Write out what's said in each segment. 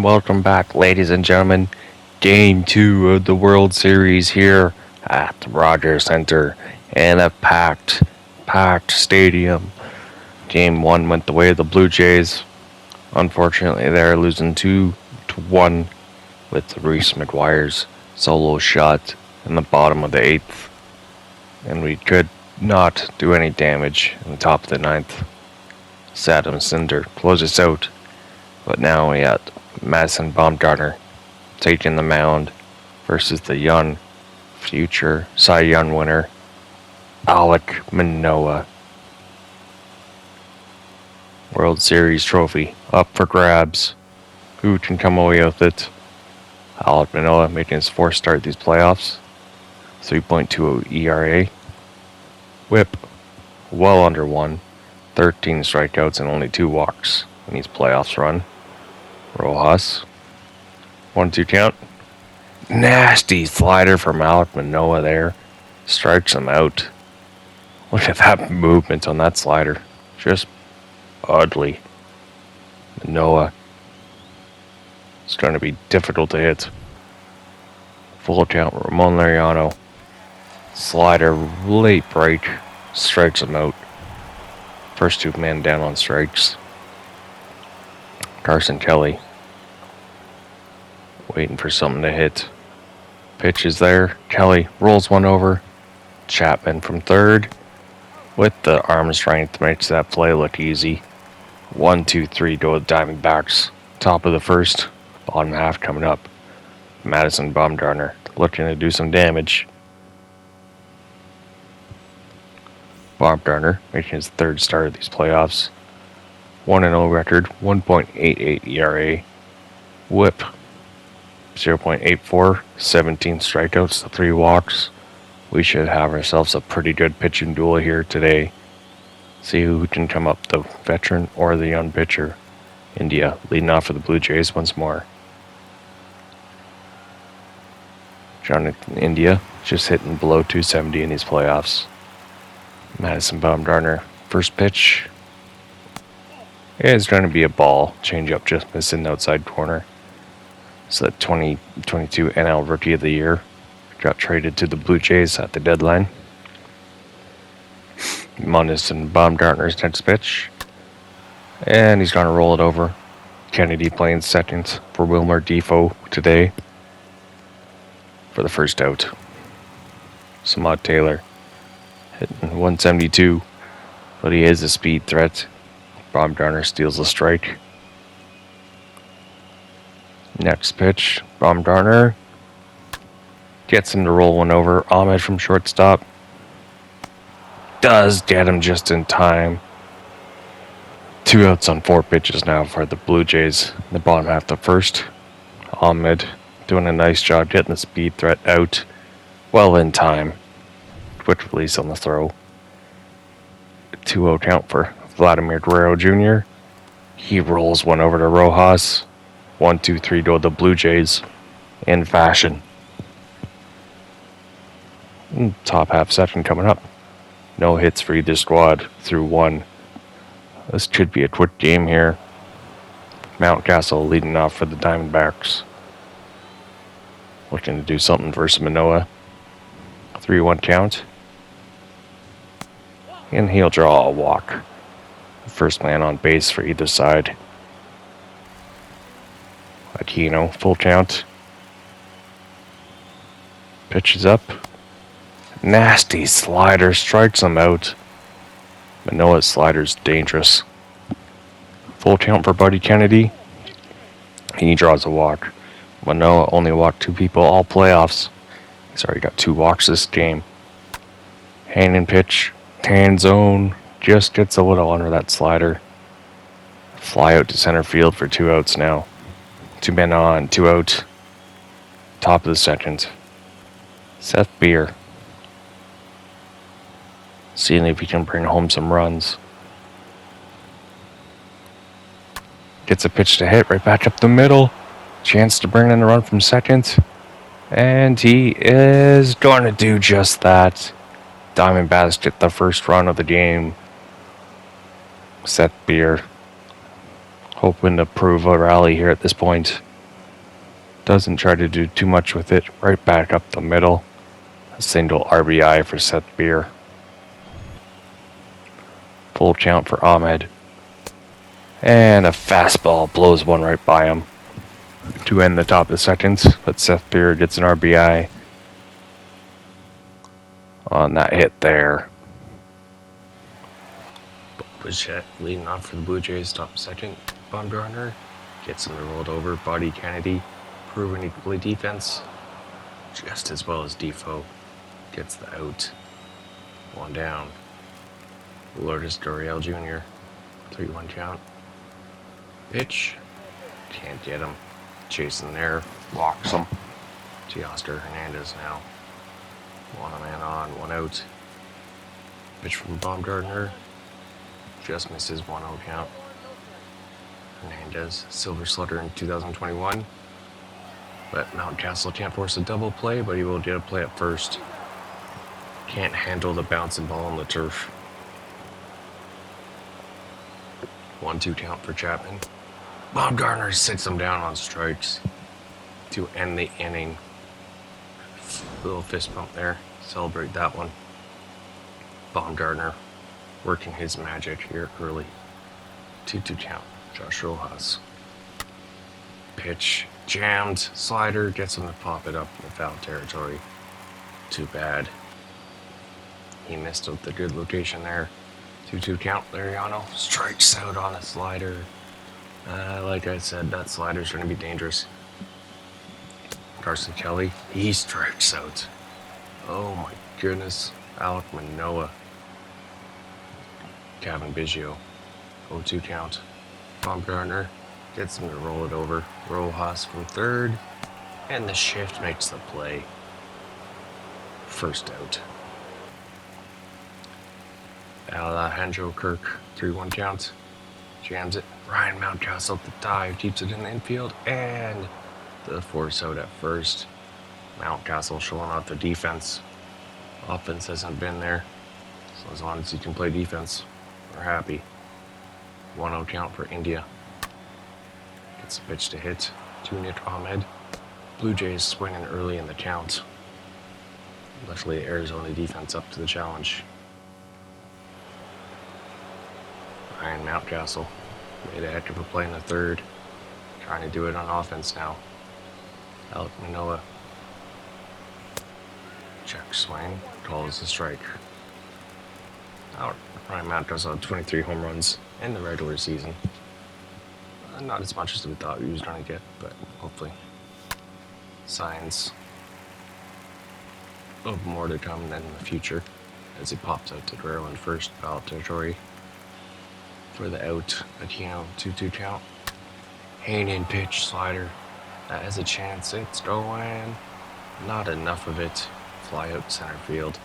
and welcome back, ladies and gentlemen. Game 2 of the World Series here at the Rogers Center in a packed stadium. Game 1 went the way of the Blue Jays. Unfortunately, they're losing 2-1 with Reese McGuire's solo shot in the bottom of the 8th. And we could not do any damage in the top of the 9th. Adam Cinder closes out. But now we got Madison Bumgarner taking the mound versus the young future Cy Young winner, Alek Manoah. World Series trophy up for grabs. Who can come away with it? Alek Manoah making his fourth start of these playoffs. 3.20 ERA. Whip well under 1. 13 strikeouts and only 2 walks in these playoffs run. Rojas. 1-2 count. Nasty slider from Alek Manoah there. Strikes him out. Look at that movement on that slider. Just oddly. Manoah. It's going to be difficult to hit. Full count. Ramon Laureano. Slider late break. Strikes him out. First 2 men down on strikes. Carson Kelly waiting for something to hit. Pitch is there. Kelly rolls one over. Chapman from third with the arm strength makes that play look easy. 1-2-3 go with Diamondbacks. Top of the first. Bottom half coming up. Madison Bumgarner looking to do some damage. Bumgarner making his third start of these playoffs. 1-0 record, 1.88 ERA. Whip, 0.84, 17 strikeouts, 3 walks. We should have ourselves a pretty good pitching duel here today. See who can come up, the veteran or the young pitcher. India leading off for the Blue Jays once more. Jonathan India just hitting below 270 in these playoffs. Madison Bumgarner, first pitch. It's going to be a ball. Change up just missing the outside corner. So the 2022 NL Rookie of the Year got traded to the Blue Jays at the deadline. Madison Bumgarner's next pitch. And he's going to roll it over. Kennedy playing second for Wilmer Defoe today for the first out. Samad Taylor hitting 172, but he is a speed threat. Bumgarner steals a strike. Next pitch, Bumgarner gets him to roll one over. Ahmed from shortstop does get him just in time. 2 outs on 4 pitches now for the Blue Jays in the bottom half of the first. Ahmed doing a nice job getting the speed threat out well in time. Quick release on the throw. 2-0 count for Vladimir Guerrero Jr. He rolls one over to Rojas. 1-2-3 to the Blue Jays in fashion. Top half second coming up. No hits for either squad through 1. This could be a quick game here. Mountcastle leading off for the Diamondbacks. Looking to do something versus Manoah. 3-1 count. And he'll draw a walk. First man on base for either side. Aquino, full count. Pitches up. Nasty slider, strikes him out. Manoah's slider's dangerous. Full count for Buddy Kennedy. He draws a walk. Manoah only walked 2 people all playoffs. He's already got 2 walks this game. Hand and pitch. Tan zone. Just gets a little under that slider. Fly out to center field for 2 outs now. 2 men on, 2 out. Top of the second. Seth Beer. Seeing if he can bring home some runs. Gets a pitch to hit right back up the middle. Chance to bring in a run from second. And he is going to do just that. Diamondbacks get the first run of the game. Seth Beer hoping to prove a rally here at this point. Doesn't try to do too much with it. Right back up the middle. A single RBI for Seth Beer. Full count for Ahmed. And a fastball blows one right by him to end the top of the second. But Seth Beer gets an RBI on that hit there. Bichette leading off for the Blue Jays, top second. Baumgartner gets him rolled over. Buddy Kennedy, proving he can play defense just as well as Defoe. Gets the out. One down. Lourdes Gurriel Jr. 3-1 count. Pitch. Can't get him. Chasing there. Walks him. Teoscar Hernandez now. One man on, one out. Pitch from Baumgartner. Just misses 1-0 count. Hernandez, silver slugger in 2021. But Mountcastle can't force a double play, but he will get a play at first. Can't handle the bouncing ball on the turf. 1-2 count for Chapman. Baumgartner sits him down on strikes to end the inning. Little fist bump there. Celebrate that one. Baumgartner working his magic here early. 2-2 count. Josh Rojas. Pitch jammed. Slider gets him to pop it up in the foul territory. Too bad. He missed out the good location there. 2-2 count. Lariano strikes out on a slider. Like I said, that slider's going to be dangerous. Carson Kelly, he strikes out. Oh my goodness. Alec Manoah. Kevin Biggio. 0-2 count. Baumgartner gets him to roll it over. Rojas from third. And the shift makes the play. First out. Alejandro Kirk, 3-1 count. Jams it. Ryan Mountcastle at the dive. Keeps it in the infield. And the force out at first. Mountcastle showing off the defense. Offense hasn't been there. So as long as he can play defense, we're happy. 1-0 count for India. Gets a pitch to hit to Nick Ahmed. Blue Jays swinging early in the count. Luckily, the Arizona defense up to the challenge. Ryan Mountcastle made a heck of a play in the third. Trying to do it on offense now. Alec Manoah. Check swing. Calls the strike. Ryan Mountcastle had 23 home runs in the regular season. Not as much as we thought he was going to get, but hopefully signs of more to come in the future as he pops out to Guerrero in first foul territory for the out. Aquino 2-2 count. Hanging pitch slider. That has a chance. It's going. Not enough of it. Fly out center field.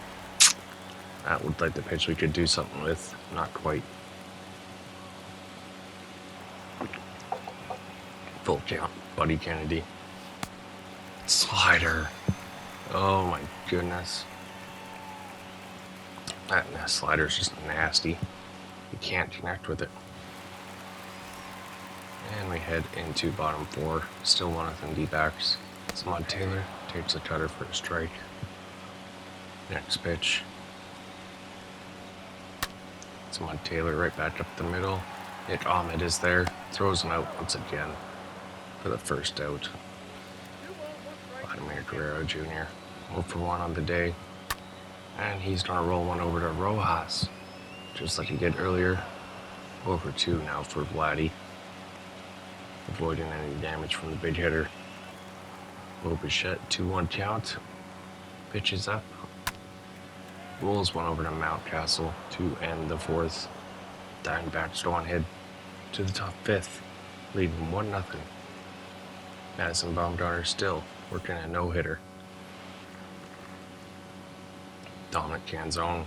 That looked like the pitch we could do something with. Not quite. Full count. Buddy Kennedy. Slider. Oh my goodness. That slider's just nasty. You can't connect with it. And we head into bottom four. Still 1-0 D-backs. Samad Taylor takes a cutter for a strike. Next pitch. Samad Taylor right back up the middle. Nick Ahmed is there. Throws him out once again for the first out. Vladimir Guerrero Jr. 0-for-1 on the day. And he's going to roll one over to Rojas. Just like he did earlier. 0-for-2 now for Vladdy. Avoiding any damage from the big hitter. Bichette, 2-1 count. Pitches up. Rolls one over to Mountcastle to end the fourth. Diamondbacks go on ahead to the top fifth, leading 1-0. Madison Bumgarner still working a no-hitter. Dominic Canzone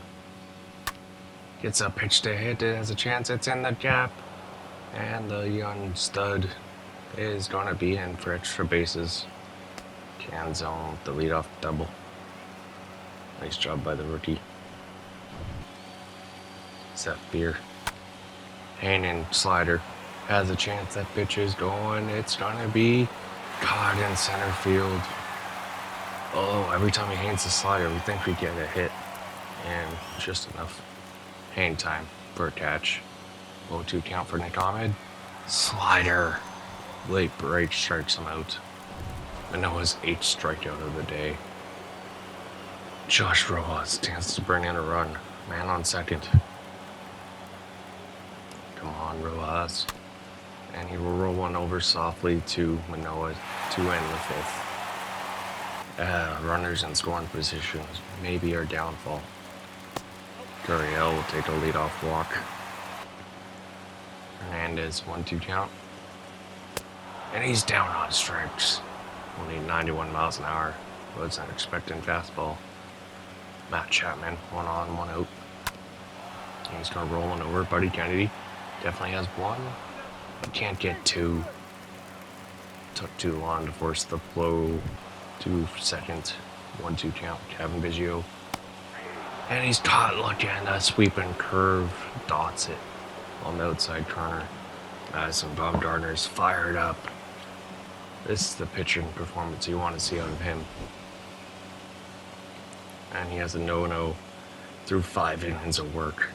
gets a pitch to hit. It has a chance. It's in the gap. And the young stud is going to be in for extra bases. Canzone with the leadoff double. Nice job by the rookie. Seth Beer. Hanging slider. Has a chance. That pitch is going. It's going to be Caught in center field. Oh, every time he hangs the slider, we think we get a hit. And just enough hang time for a catch. 0-2 count for Nick Ahmed. Slider. Late break strikes him out. Manoah's 8th strikeout of the day. Josh Rojas stands to bring in a run. Man on second. Come on, Rojas. And he will roll one over softly to Manoah to end the 5th. Runners in scoring positions may be our downfall. Gurriel will take a leadoff walk. Hernandez, 1-2 count. And he's down on strikes. Only 91 miles an hour. Was an expected fastball. Matt Chapman, 1 on, 1 out. He's going to roll one over. Buddy Kennedy definitely has 1. But can't get 2. Took too long to force the flow to second. 1-2 count. Kevin Biggio. And he's caught looking at a sweeping curve. Dots it on the outside corner. Madison Bumgarner's fired up. This is the pitching performance you want to see out of him. And he has a no-no through 5 innings of work.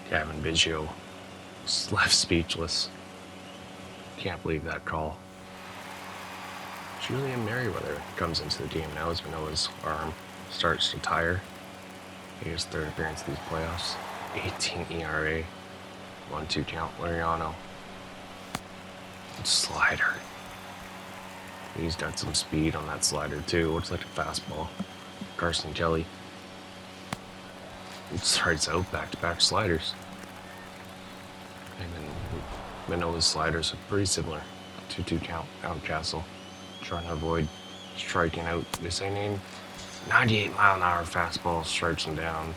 Kevin Biggio is left speechless. Can't believe that call. Julian Merriweather comes into the game now as Manoah's arm starts to tire. His 3rd appearance of these playoffs. 18 ERA. 1-2 count. Liriano. Slider. He's got some speed on that slider too. Looks like a fastball. Carson Kelly. It starts out back-to-back sliders. And then Manoah's sliders are pretty similar. 2-2 count. Mountcastle. Trying to avoid striking out this inning. 98 mile an hour fastball strikes him down.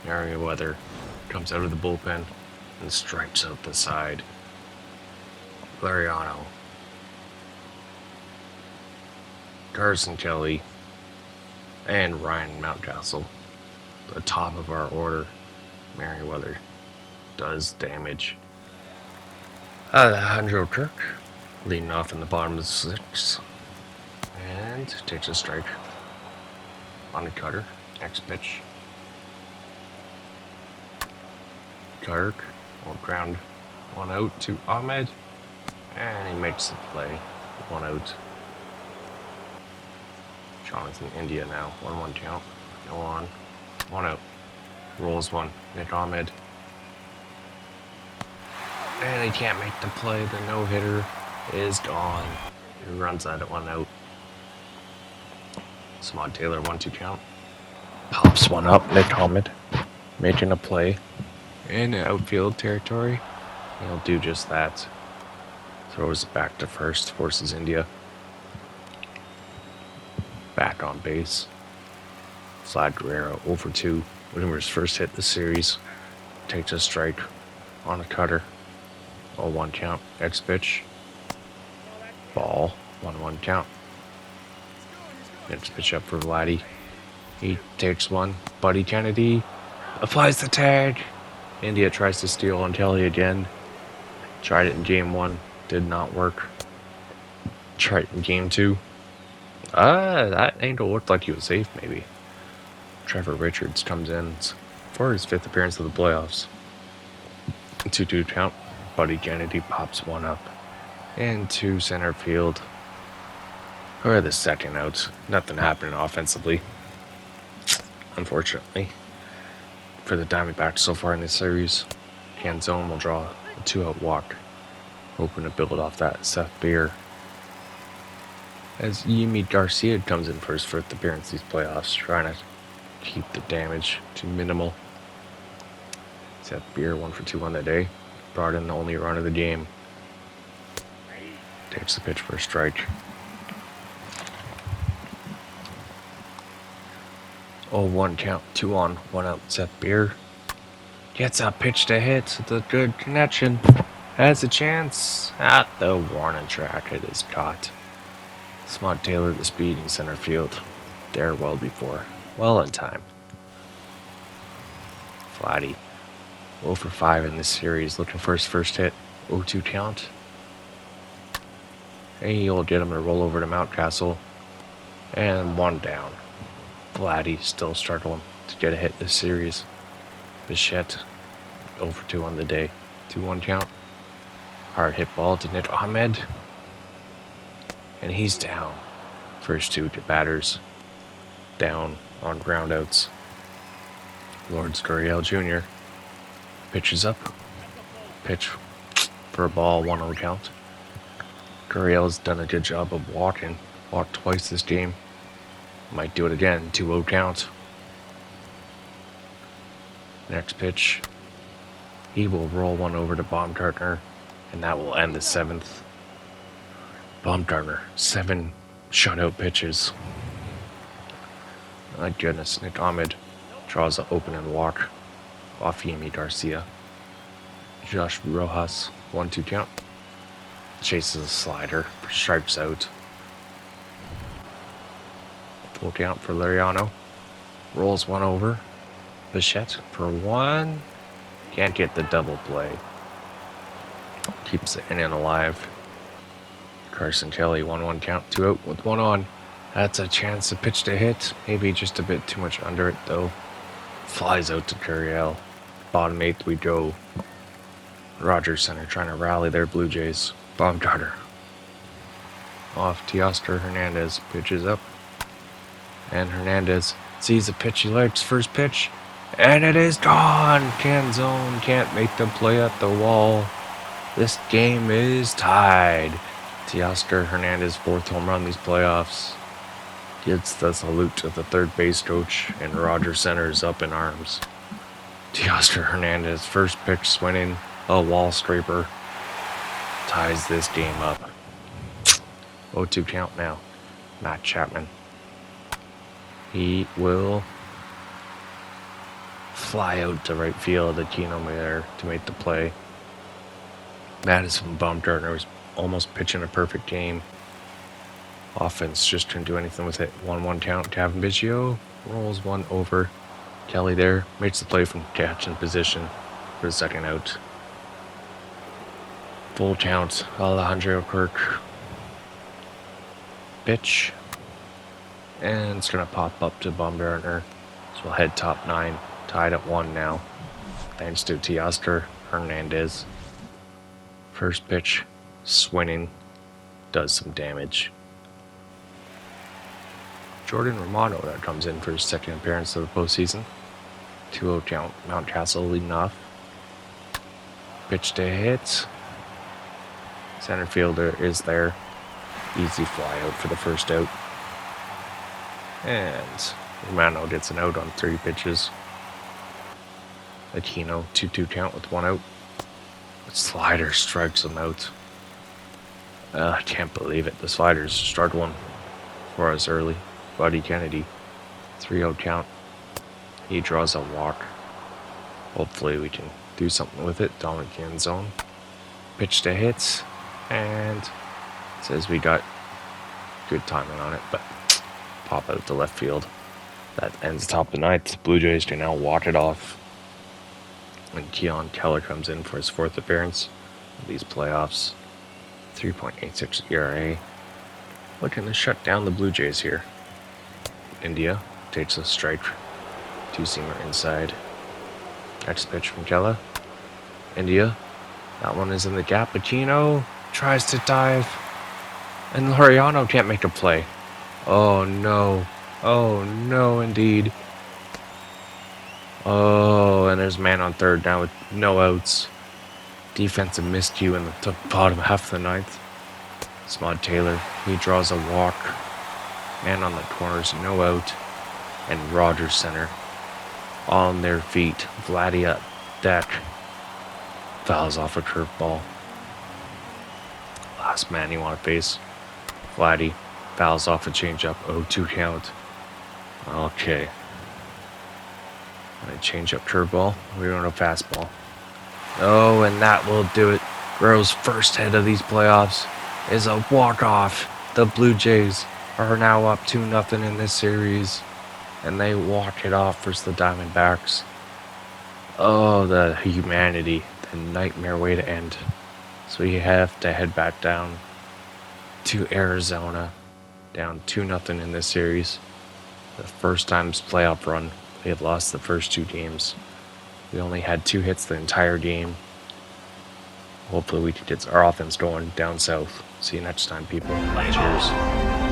Merriweather comes out of the bullpen and strikes out the side. Liriano. Carson Kelly. And Ryan Mountcastle. The top of our order. Merriweather does damage. Alejandro Kirk leading off in the bottom of the 6th. And takes a strike. On the cutter. Next pitch. Kirk will ground 1 out to Ahmed. And he makes the play. 1 out. Jonathan India now. 1-1 count. No on. 1 out. Rolls 1. Nick Ahmed. And he can't make the play. The no-hitter is gone. He runs that at 1 out. Samad Taylor, 1-2 count. Pops one up. Nick Ahmed making a play in outfield territory. He'll do just that. Throws it back to first. Forces India back on base. Vlad Guerrero over 2. Wimmer's first hit this series. Takes a strike on a cutter. 0-1 count. Next pitch. Ball. 1-1 count. Next pitch up for Vladdy. He takes one. Buddy Kennedy applies the tag. India tries to steal on Kelly again. Tried it in game 1. Did not work. Tried it in game 2. That angle looked like he was safe, maybe. Trevor Richards comes in for his 5th appearance of the playoffs. 2-2 count. Buddy Kennedy pops one up. And to center field. Or the second out. Nothing happening offensively. Unfortunately. For the Diamondbacks so far in this series. Canzone will draw a 2-out walk. Hoping to build off that Seth Beer. As Yimi Garcia comes in for his 1st appearance these playoffs. Trying to keep the damage to minimal. Seth Beer 1 for 2 on the day. Brought in the only run of the game. Takes the pitch for a strike. 0-1 count. 2 on, 1 out. Seth Beer gets a pitch to hit. It's a good connection. Has a chance at the warning track. It is caught. Smart Taylor the speed in center field. There well before. Well in time. Vladdy 0 for 5 in this series. Looking for his first hit. 0-2 count. And he'll get him to roll over to Mountcastle. And 1 down. Vladdy still struggling to get a hit this series. Bichette 0 for 2 on the day. 2-1 count. Hard hit ball to Nick Ahmed. And he's down. First 2 to batters. Down on groundouts. Lawrence Gurriel Jr. pitches up. Pitch for a ball, 1-0 count. Gurriel's done a good job of walking. Walked twice this game. Might do it again, 2-0 count. Next pitch. He will roll one over to Baumgartner, and that will end the 7th. Baumgartner, 7 shutout pitches. My goodness, Nick Ahmed draws an open and walk off Yimi Garcia. Josh Rojas, 1-2 count. Chases a slider, strikes out. Full count for Liriano. Rolls one over. Bichette for 1. Can't get the double play. Keeps the inning alive. Carson Kelly, 1-1 count, 2 out with 1 on. That's a chance to pitch to hit. Maybe just a bit too much under it though. Flies out to Gurriel. Bottom 8th we go. Rogers Center trying to rally their Blue Jays. Baumgartner. Off Teoscar Hernandez. Pitches up. And Hernandez sees a pitch he likes. First pitch. And it is gone. Canzone can't make the play at the wall. This game is tied. Teoscar Hernandez 4th home run these playoffs. Gets the salute to the third base coach, and Rogers Center is up in arms. Teoscar Hernandez first pitch swinging, a wall scraper. Ties this game up. 0-2 count now. Matt Chapman. He will fly out to right field. Aquino there to make the play. Madison Baumgartner was almost pitching a perfect game. Offense just couldn't do anything with it. 1-1 count. Kevin Biggio rolls one over. Kelly there makes the play from catching position for the second out. Full count. Alejandro Kirk. Pitch. And it's going to pop up to Baumgartner. So we'll head top 9. Tied at 1 now. Thanks to Teoscar Hernandez. First pitch. Swinging. Does some damage. Jordan Romano that comes in for his second appearance of the postseason. 2-0 count. Mountcastle leading off. Pitch to hit. Center fielder is there. Easy fly out for the first out. And Romano gets an out on 3 pitches. Aquino 2-2 count with 1 out. The slider strikes him out. I can't believe it. The slider's struggling for us early. Buddy Kennedy, 3-0 count. He draws a walk. Hopefully we can do something with it. Dominic Canzone. Pitch to hits. And says we got good timing on it, but pop out to left field. That ends top of the 9th. Blue Jays can now walk it off. And Keon Keller comes in for his 4th appearance of these playoffs. 3.86 ERA. Looking to shut down the Blue Jays here. India takes a strike. 2-seamer inside. Next pitch from Keller. India. That one is in the gap. Aquino tries to dive. And Liriano can't make a play. Oh no. Oh no indeed. Oh, and there's a man on third now with no outs. Defensive miscue in the bottom half of the 9th. Smod Taylor, he draws a walk. Man on the corners, no out. And Rogers Center on their feet. Vladdy at deck. Fouls off a curveball. Last man you want to face. Vladdy fouls off a changeup. 0-2 count. Okay. And a changeup curveball. We don't have fastball. Oh, and that will do it. Grove's first hit of these playoffs is a walk-off. The Blue Jays are now up 2-0 in this series. And they walk it off versus the Diamondbacks. Oh, the humanity. The nightmare way to end. So we have to head back down to Arizona, down 2-0 in this series. The first time's playoff run. They had lost the first 2 games. We only had 2 hits the entire game. Hopefully we can get our offense going down south. See you next time, people. Cheers.